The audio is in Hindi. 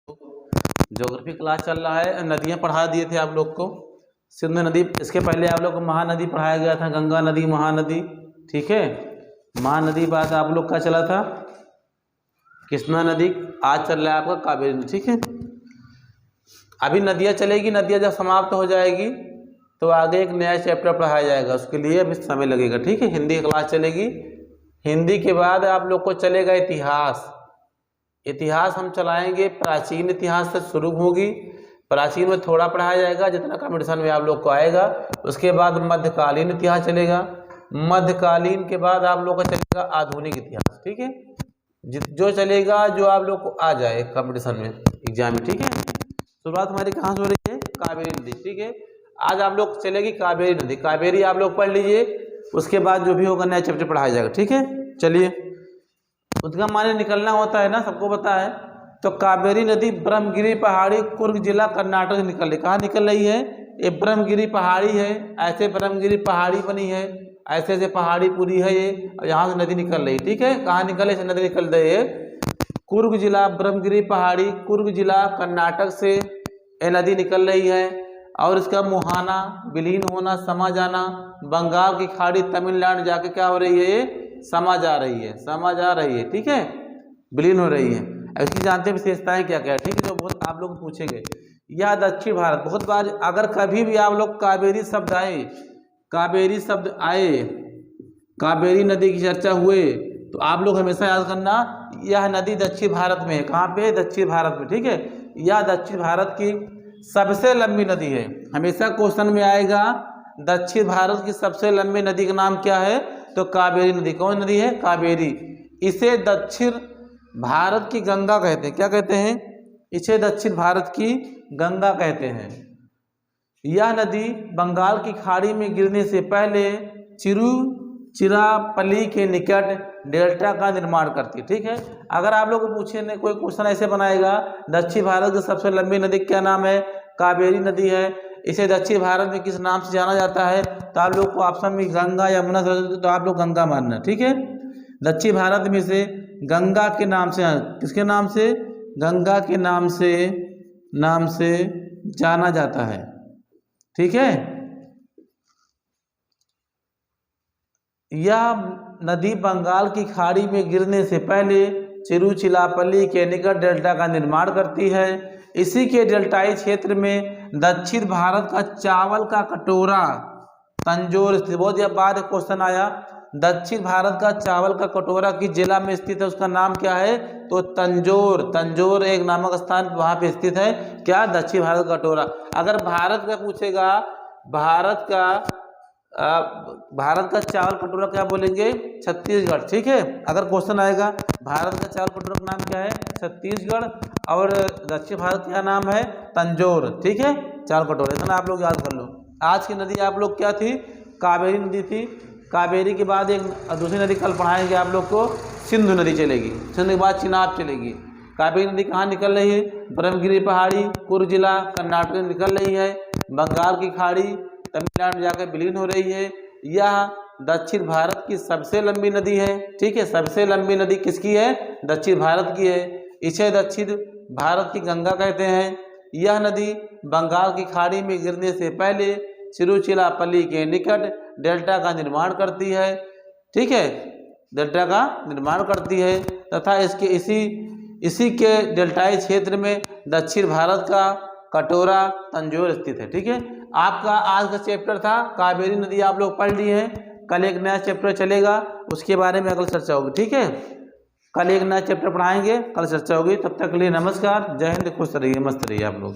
ज्योग्राफी क्लास चल रहा है। नदियाँ पढ़ा दिए थे आप लोग को। सिंधु नदी, इसके पहले आप लोग को महानदी पढ़ाया गया था, गंगा नदी, महानदी, ठीक है। महानदी बाद आप लोग का चला था कृष्णा नदी, आज चल रहा है आपका कावेरी नदी, ठीक है। अभी नदियाँ चलेगी, नदियाँ जब समाप्त हो जाएगी तो आगे एक नया चैप्टर पढ़ाया जाएगा, उसके लिए अभी समय लगेगा, ठीक है। हिंदी की क्लास चलेगी। हिंदी के बाद आप लोग को चलेगा इतिहास। इतिहास हम चलाएंगे, प्राचीन इतिहास से शुरू होगी। प्राचीन में थोड़ा पढ़ाया जाएगा जितना कंपटीशन में आप लोग को आएगा। उसके बाद मध्यकालीन इतिहास चलेगा। मध्यकालीन के बाद आप लोग का चलेगा आधुनिक इतिहास, ठीक है। जो चलेगा, जो आप लोग को आ जाए कंपटीशन में, एग्जाम में, ठीक है। शुरुआत हमारी कहाँ से हो रही है? कावेरी नदी, ठीक है। आज आप लोग चलेगी कावेरी नदी। कावेरी आप लोग पढ़ लीजिए, उसके बाद जो भी होगा नया चैप्टर पढ़ाया जाएगा, ठीक है। चलिए, उसका माने निकलना होता है ना, सबको पता है। तो कावेरी नदी ब्रह्मगिरी पहाड़ी, कुर्ग जिला, कर्नाटक से निकल रही। कहाँ निकल रही है? ये ब्रह्मगिरी पहाड़ी है, ऐसे ब्रह्मगिरी पहाड़ी बनी है, ऐसे ऐसे पहाड़ी पूरी है ये, और यहाँ से नदी निकल रही, ठीक है। कहाँ निकल रही? नदी निकल रही है कुर्ग जिला, ब्रह्मगिरी पहाड़ी, कुर्ग जिला, कर्नाटक से ये नदी निकल रही है। और इसका मुहाना, विलीन होना, समा जाना, बंगाल की खाड़ी, तमिलनाडु जाके क्या हो रही है? समा जा रही है, समा जा रही है, ठीक है, विलीन हो रही है। इसकी जानते हैं विशेषताएं क्या क्या है, ठीक है, जो बहुत आप लोग पूछेंगे। या दक्षिण भारत, बहुत बार अगर कभी भी आप लोग कावेरी शब्द आए, कावेरी शब्द आए, कावेरी नदी की चर्चा हुए, तो आप लोग हमेशा याद करना यह नदी दक्षिण भारत में है। कहाँ पे? दक्षिण भारत में, ठीक है। यह दक्षिण भारत की सबसे लंबी नदी है। हमेशा क्वेश्चन में आएगा दक्षिण भारत की सबसे लंबी नदी का नाम क्या है? तो कावेरी नदी। कौन नदी है? कावेरी। इसे दक्षिण भारत की गंगा कहते हैं। क्या कहते हैं? इसे दक्षिण भारत की गंगा कहते हैं। यह नदी बंगाल की खाड़ी में गिरने से पहले तिरुचिरापल्ली के निकट डेल्टा का निर्माण करती है, ठीक है। अगर आप लोग को पूछे ने कोई क्वेश्चन ऐसे बनाएगा, दक्षिण भारत की सबसे लंबी नदी क्या नाम है? कावेरी नदी है। इसे दक्षिण भारत में किस नाम से जाना जाता है? तो आप लोग को ऑप्शन में गंगा, यमुना, सरस्वती, तो आप लोग गंगा मानना, ठीक है। दक्षिण भारत में से गंगा के नाम से, किसके नाम से? गंगा के नाम से जाना जाता है, ठीक है। यह नदी बंगाल की खाड़ी में गिरने से पहले तिरुचिरापल्ली के निकट डेल्टा का निर्माण करती है। इसी के डेल्टाई क्षेत्र में दक्षिण भारत का चावल का कटोरा तंजौर स्थित। बहुत जब बाद क्वेश्चन आया, दक्षिण भारत का चावल का कटोरा किस जिला में स्थित है? उसका नाम क्या है? तो तंजौर। तंजौर एक नामक स्थान वहाँ पे स्थित है। क्या? दक्षिण भारत का कटोरा। अगर भारत का पूछेगा, भारत का चावल कटोरा क्या बोलेंगे? छत्तीसगढ़, ठीक है। अगर क्वेश्चन आएगा भारत का चावल कटोरा का नाम क्या है? छत्तीसगढ़। और दक्षिण भारत का नाम है तंजौर, ठीक है। चावल कटोरा, इतना आप लोग याद कर लो। आज की नदी आप लोग क्या थी? कावेरी नदी थी। कावेरी के बाद एक दूसरी नदी कल पढ़ाएंगे आप लोग को, सिंधु नदी चलेगी। सिंधु के बाद चिनाब चलेगी। कावेरी नदी कहाँ निकल रही है? ब्रह्मगिरी पहाड़ी, कुर्ग जिला, कर्नाटक में निकल रही है। बंगाल की खाड़ी, तमिलनाडु जाकर विलीन हो रही है। यह दक्षिण भारत की सबसे लंबी नदी है, ठीक है। सबसे लंबी नदी किसकी है? दक्षिण भारत की है। इसे दक्षिण भारत की गंगा कहते हैं। यह नदी बंगाल की खाड़ी में गिरने से पहले तिरुचिरापल्ली के निकट डेल्टा का निर्माण करती है, ठीक है। डेल्टा का निर्माण करती है तथा इसके इसी के डेल्टाई क्षेत्र में दक्षिण भारत का कटोरा तंजौर स्थित है, ठीक है। आपका आज का चैप्टर था कावेरी नदी, आप लोग पढ़ लिए हैं। कल एक नया चैप्टर चलेगा, उसके बारे में अगली चर्चा होगी, ठीक है। कल एक नया चैप्टर पढ़ाएंगे, कल चर्चा होगी। तब तक के लिए नमस्कार, जय हिंद, खुश रहिए, मस्त रहिए आप लोग।